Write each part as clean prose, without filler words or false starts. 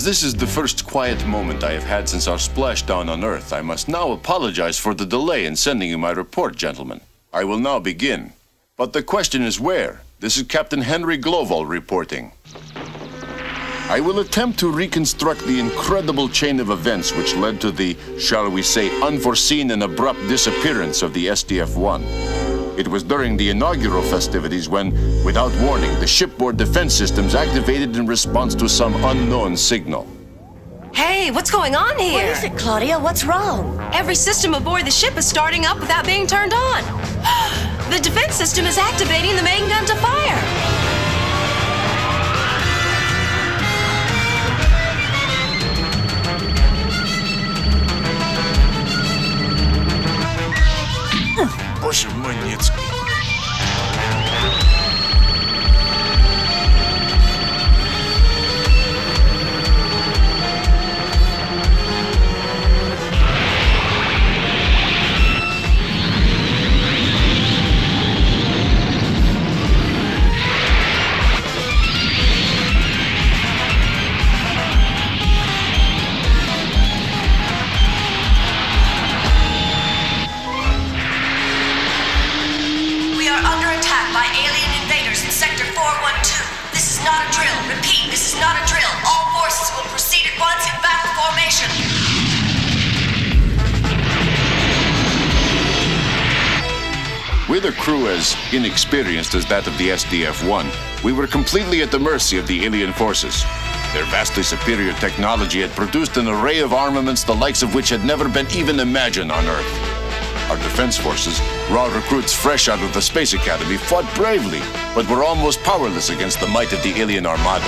As this is the first quiet moment I have had since our splashdown on Earth, I must now apologize for the delay in sending you my report, gentlemen. I will now begin. But the question is where? This is Captain Henry Gloval reporting. I will attempt to reconstruct the incredible chain of events which led to the, shall we say, unforeseen and abrupt disappearance of the SDF-1. It was during the inaugural festivities when, without warning, the shipboard defense systems activated in response to some unknown signal. Hey, what's going on here? What is it, Claudia? What's wrong? Every system aboard the ship is starting up without being turned on. The defense system is activating the main gun to fire. Боже мой, Ницкий. With a crew as inexperienced as that of the SDF-1, we were completely at the mercy of the alien forces. Their vastly superior technology had produced an array of armaments the likes of which had never been even imagined on Earth. Our defense forces, raw recruits fresh out of the Space Academy, fought bravely, but were almost powerless against the might of the alien armada.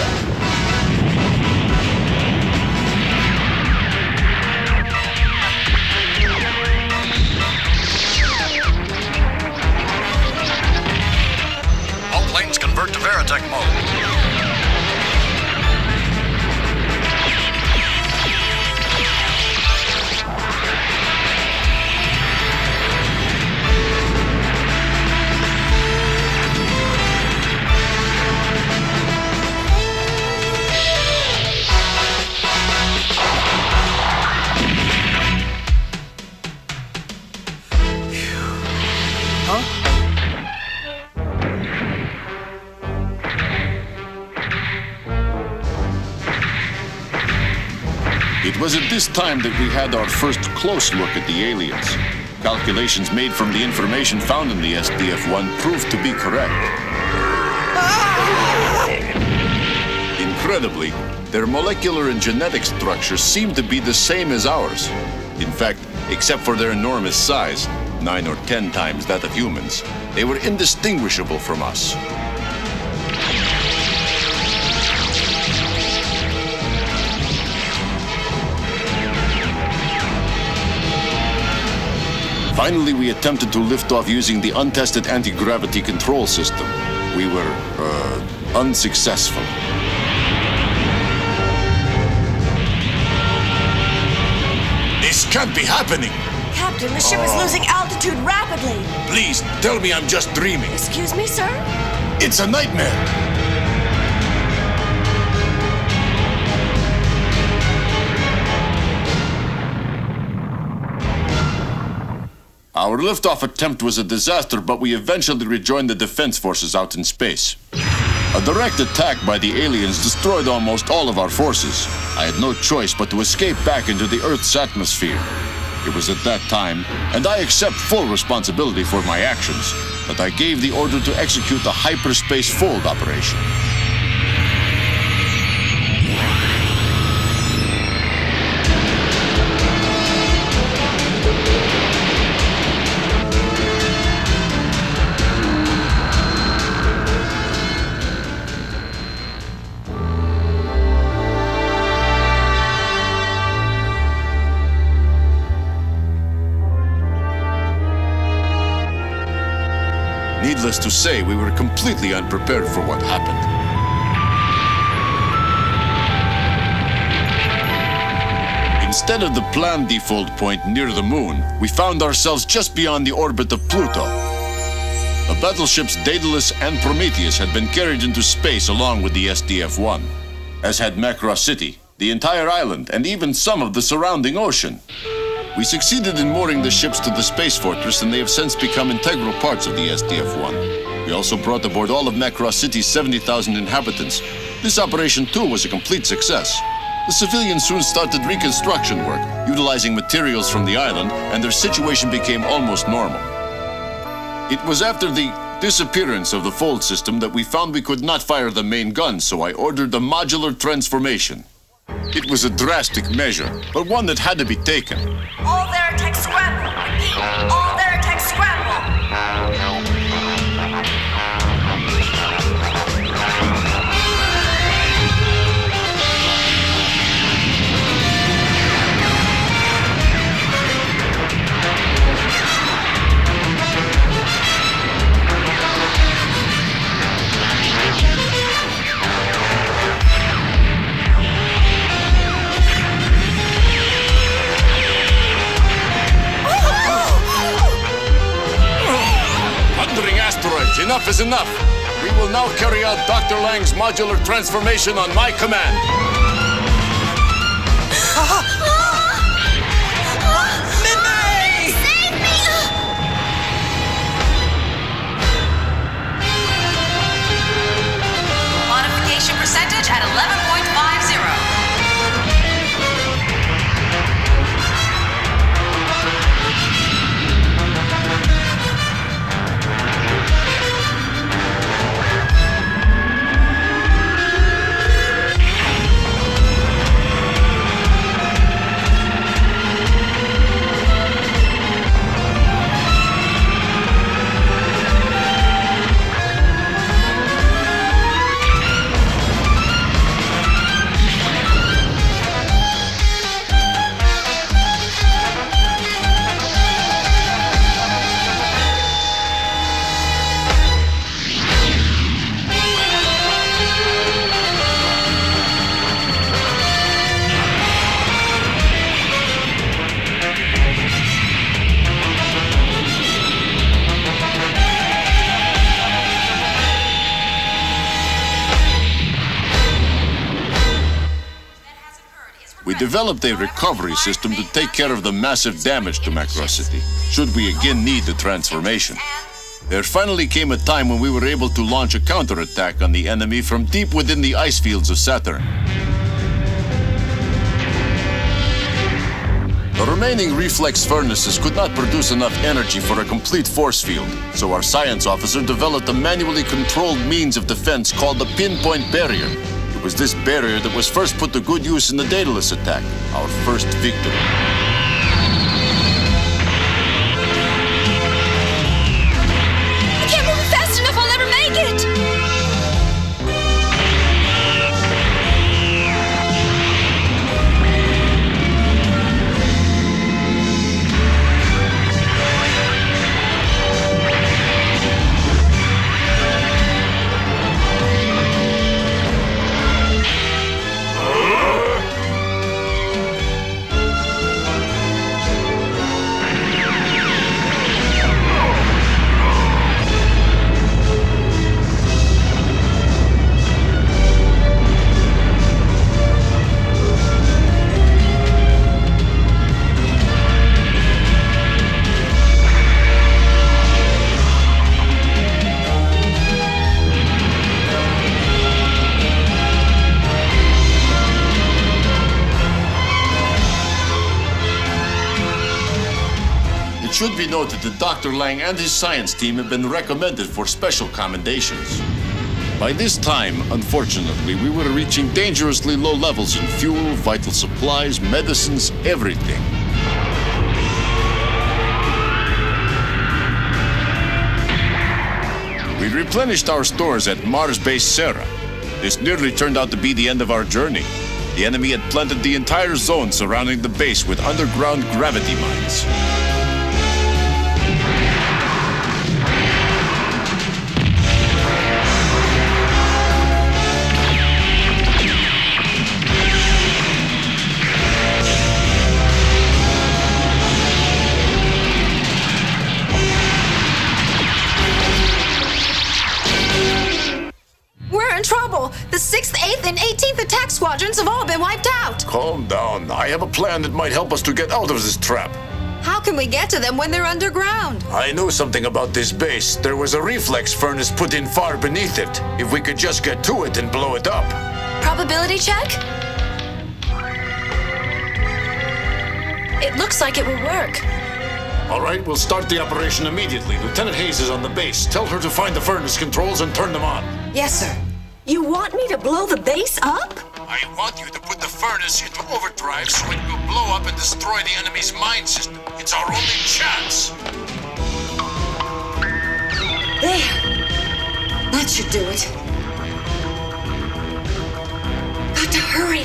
Convert to Veritech mode. It was at this time that we had our first close look at the aliens. Calculations made from the information found in the SDF-1 proved to be correct. Incredibly, their molecular and genetic structure seemed to be the same as ours. In fact, except for their enormous size, 9 or 10 times that of humans, they were indistinguishable from us. Finally, we attempted to lift off using the untested anti-gravity control system. We were, unsuccessful. This can't be happening! Captain, the ship is losing altitude rapidly. Please, tell me I'm just dreaming. Excuse me, sir? It's a nightmare! Our liftoff attempt was a disaster, but we eventually rejoined the defense forces out in space. A direct attack by the aliens destroyed almost all of our forces. I had no choice but to escape back into the Earth's atmosphere. It was at that time, and I accept full responsibility for my actions, that I gave the order to execute the hyperspace fold operation. Needless to say, we were completely unprepared for what happened. Instead of the planned default point near the moon, we found ourselves just beyond the orbit of Pluto. The battleships Daedalus and Prometheus had been carried into space along with the SDF-1, as had Macross City, the entire island, and even some of the surrounding ocean. We succeeded in mooring the ships to the space fortress, and they have since become integral parts of the SDF-1. We also brought aboard all of Macross City's 70,000 inhabitants. This operation, too, was a complete success. The civilians soon started reconstruction work, utilizing materials from the island, and their situation became almost normal. It was after the disappearance of the fold system that we found we could not fire the main gun, so I ordered a modular transformation. It was a drastic measure, but one that had to be taken. All Veritech scramble. Repeat, all Veritech scramble. Enough is enough. We will now carry out Dr. Lang's modular transformation on my command. Mid-May! Save me! Modification percentage at 11.50. We developed a recovery system to take care of the massive damage to Macross City, should we again need the transformation. There finally came a time when we were able to launch a counterattack on the enemy from deep within the ice fields of Saturn. The remaining reflex furnaces could not produce enough energy for a complete force field, so our science officer developed a manually controlled means of defense called the pinpoint barrier. It was this barrier that was first put to good use in the Daedalus attack, our first victory. I can't move fast enough, I'll never make it! It should be noted that Dr. Lang and his science team have been recommended for special commendations. By this time, unfortunately, we were reaching dangerously low levels in fuel, vital supplies, medicines, everything. We replenished our stores at Mars Base Sarah. This nearly turned out to be the end of our journey. The enemy had planted the entire zone surrounding the base with underground gravity mines. We're in trouble! The 6th, 8th, and 18th attack squadrons humans have all been wiped out. Calm down. I have a plan that might help us to get out of this trap. How can we get to them when they're underground? I know something about this base. There was a reflex furnace put in far beneath it. If we could just get to it and blow it up. Probability check? It looks like it will work. All right, we'll start the operation immediately. Lieutenant Hayes is on the base. Tell her to find the furnace controls and turn them on. Yes, sir. You want me to blow the base up? I want you to put the furnace into overdrive so it will blow up and destroy the enemy's mine system. It's our only chance. There. That should do it. Got to hurry.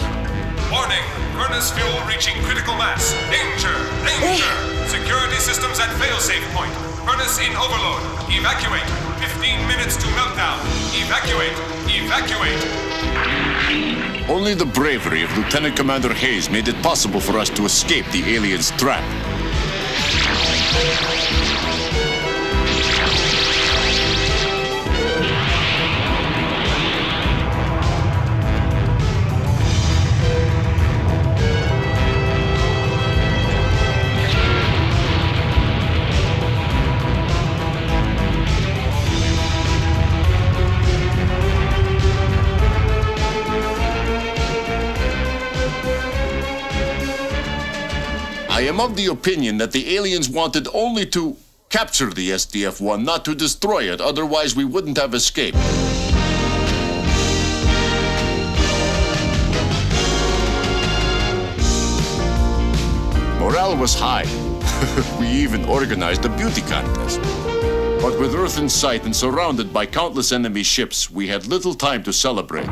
Warning! Furnace fuel reaching critical mass. Danger! Danger! Security systems at failsafe point. Furnace in overload. Evacuate. 15 minutes to meltdown. Evacuate. Evacuate. Only the bravery of Lieutenant Commander Hayes made it possible for us to escape the aliens' trap. I am of the opinion that the aliens wanted only to capture the SDF-1, not to destroy it, otherwise we wouldn't have escaped. Morale was high. We even organized a beauty contest. But with Earth in sight and surrounded by countless enemy ships, we had little time to celebrate.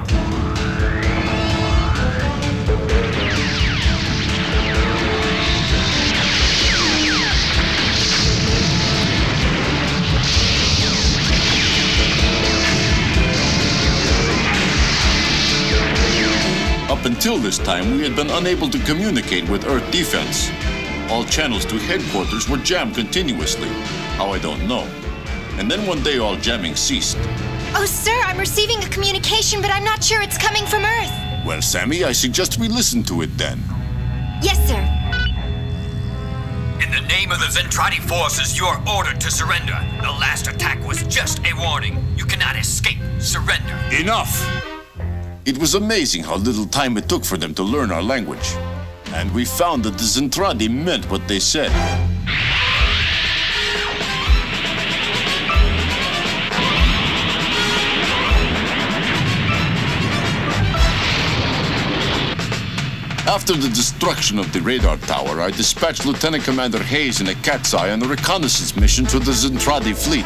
Up until this time, we had been unable to communicate with Earth defense. All channels to headquarters were jammed continuously. How, I don't know. And then one day, all jamming ceased. Oh, sir, I'm receiving a communication, but I'm not sure it's coming from Earth. Well, Sammy, I suggest we listen to it then. Yes, sir. In the name of the Zentradi forces, you are ordered to surrender. The last attack was just a warning. You cannot escape. Surrender. Enough! It was amazing how little time it took for them to learn our language. And we found that the Zentradi meant what they said. After the destruction of the radar tower, I dispatched Lieutenant Commander Hayes in a cat's eye on a reconnaissance mission to the Zentradi fleet.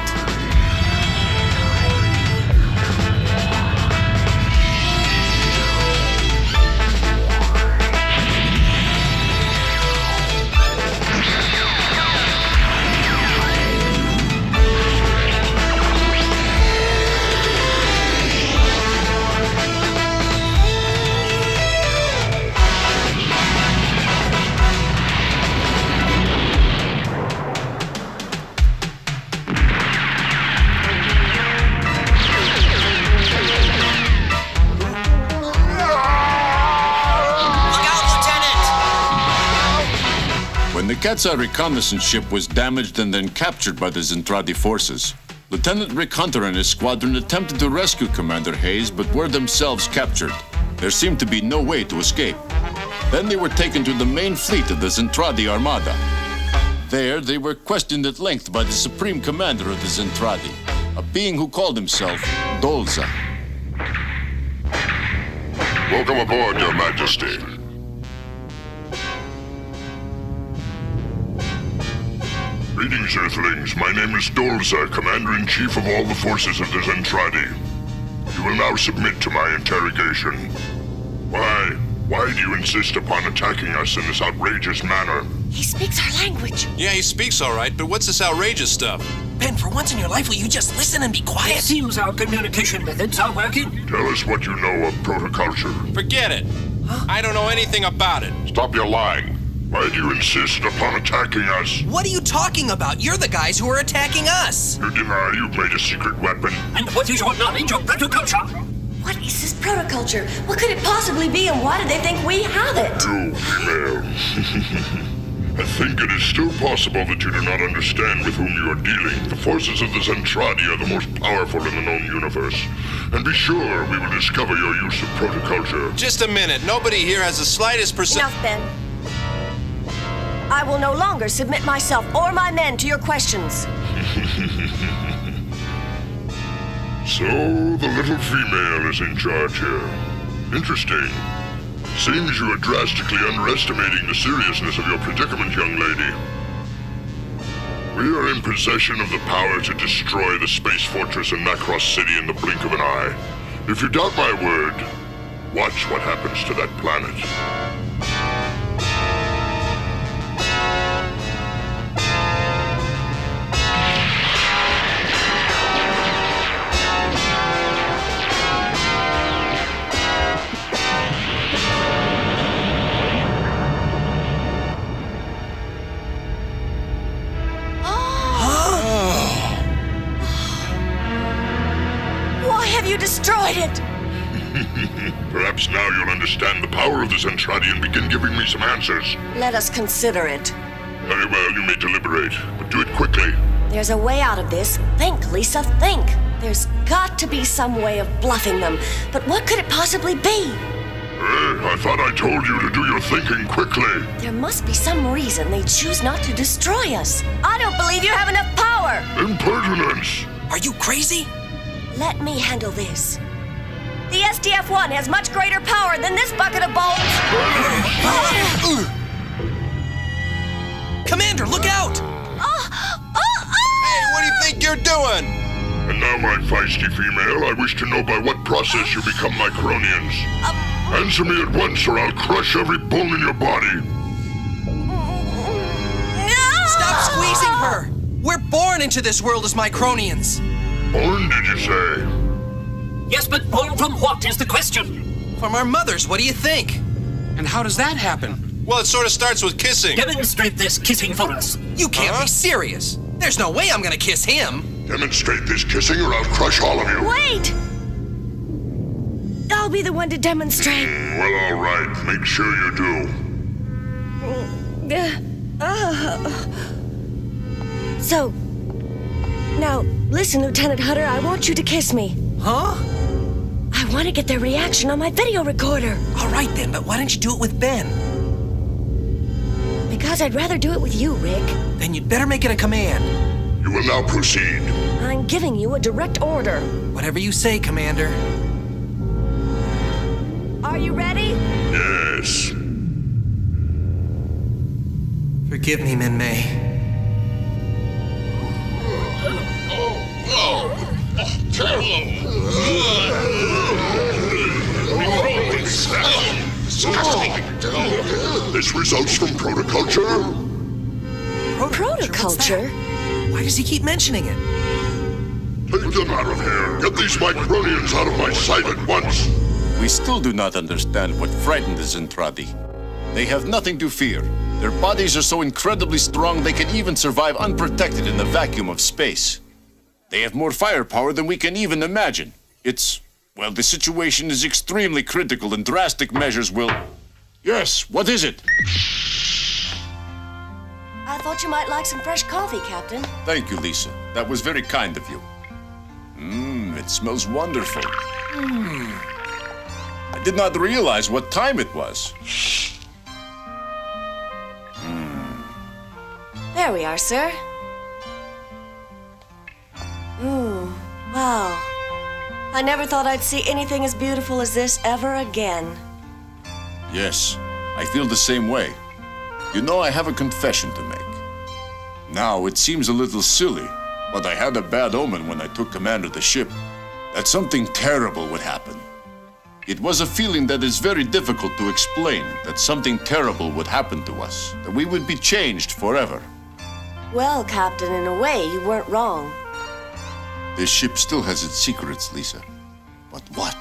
The Cat's Eye reconnaissance ship was damaged and then captured by the Zentradi forces. Lieutenant Rick Hunter and his squadron attempted to rescue Commander Hayes, but were themselves captured. There seemed to be no way to escape. Then they were taken to the main fleet of the Zentradi Armada. There, they were questioned at length by the Supreme Commander of the Zentradi, a being who called himself Dolza. Welcome aboard, Your Majesty. Greetings, Earthlings. My name is Dolza, Commander-in-Chief of all the forces of the Zentradi. You will now submit to my interrogation. Why do you insist upon attacking us in this outrageous manner? He speaks our language. Yeah, he speaks all right, but what's this outrageous stuff? Ben, for once in your life, will you just listen and be quiet? It seems our communication methods are working. Tell us what you know of protoculture. Forget it. Huh? I don't know anything about it. Stop your lying. Why do you insist upon attacking us? What are you talking about? You're the guys who are attacking us. You deny you've made a secret weapon. And what is your knowledge of protoculture? What is this protoculture? What could it possibly be, and why do they think we have it? You female. I think it is still possible that you do not understand with whom you are dealing. The forces of the Zentradi are the most powerful in the known universe. And be sure we will discover your use of protoculture. Just a minute. Nobody here has the slightest Enough, Ben. I will no longer submit myself or my men to your questions. So, the little female is in charge here. Interesting. Seems you are drastically underestimating the seriousness of your predicament, young lady. We are in possession of the power to destroy the space fortress in Macross City in the blink of an eye. If you doubt my word, watch what happens to that planet. Destroyed it! Perhaps now you'll understand the power of the Zentradi and begin giving me some answers. Let us consider it. Very well, you may deliberate, but do it quickly. There's a way out of this. Think, Lisa, think. There's got to be some way of bluffing them. But what could it possibly be? I thought I told you to do your thinking quickly. There must be some reason they choose not to destroy us. I don't believe you have enough power! Impertinence! Are you crazy? Let me handle this. The SDF-1 has much greater power than this bucket of bones. Commander, look out! Hey, what do you think you're doing? And now, my feisty female, I wish to know by what process you become Micronians. Answer me at once, or I'll crush every bone in your body. Stop squeezing her! We're born into this world as Micronians. Born, did you say? Yes, but born from what is the question? From our mothers, what do you think? And how does that happen? Well, it sort of starts with kissing. Demonstrate this kissing for us. You can't be serious. There's no way I'm gonna kiss him. Demonstrate this kissing, or I'll crush all of you. Wait! I'll be the one to demonstrate. Well, all right. Make sure you do. So, now, listen, Lieutenant Hutter, I want you to kiss me. Huh? I want to get their reaction on my video recorder. All right then, but why don't you do it with Ben? Because I'd rather do it with you, Rick. Then you'd better make it a command. You will now proceed. I'm giving you a direct order. Whatever you say, Commander. Are you ready? Yes. Forgive me, Min-Mei. This results from protoculture? Protoculture? Why does he keep mentioning it? Take them out of here. Get these Micronians out of my sight at once. We still do not understand what frightened the Zentradi. They have nothing to fear. Their bodies are so incredibly strong they can even survive unprotected in the vacuum of space. They have more firepower than we can even imagine. Well, the situation is extremely critical and drastic measures will... Yes, what is it? I thought you might like some fresh coffee, Captain. Thank you, Lisa. That was very kind of you. It smells wonderful. I did not realize what time it was. There we are, sir. Wow. I never thought I'd see anything as beautiful as this ever again. Yes, I feel the same way. You know, I have a confession to make. Now, it seems a little silly, but I had a bad omen when I took command of the ship, that something terrible would happen. It was a feeling that is very difficult to explain, that something terrible would happen to us, that we would be changed forever. Well, Captain, in a way, you weren't wrong. This ship still has its secrets, Lisa. But what?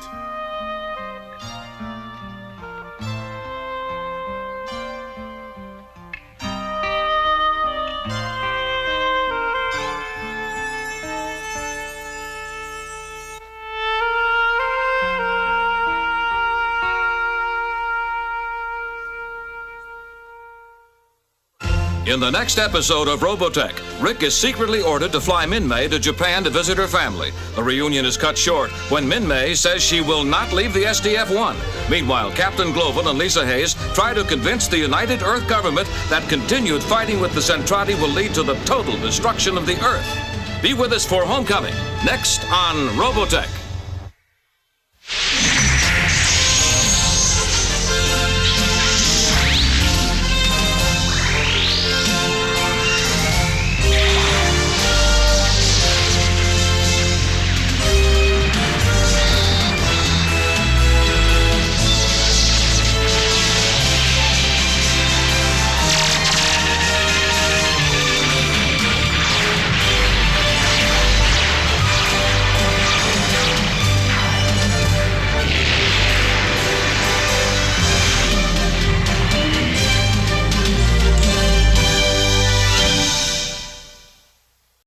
In the next episode of Robotech, Rick is secretly ordered to fly Min-May to Japan to visit her family. The reunion is cut short when Min-May says she will not leave the SDF-1. Meanwhile, Captain Gloval and Lisa Hayes try to convince the United Earth government that continued fighting with the Zentradi will lead to the total destruction of the Earth. Be with us for Homecoming, next on Robotech.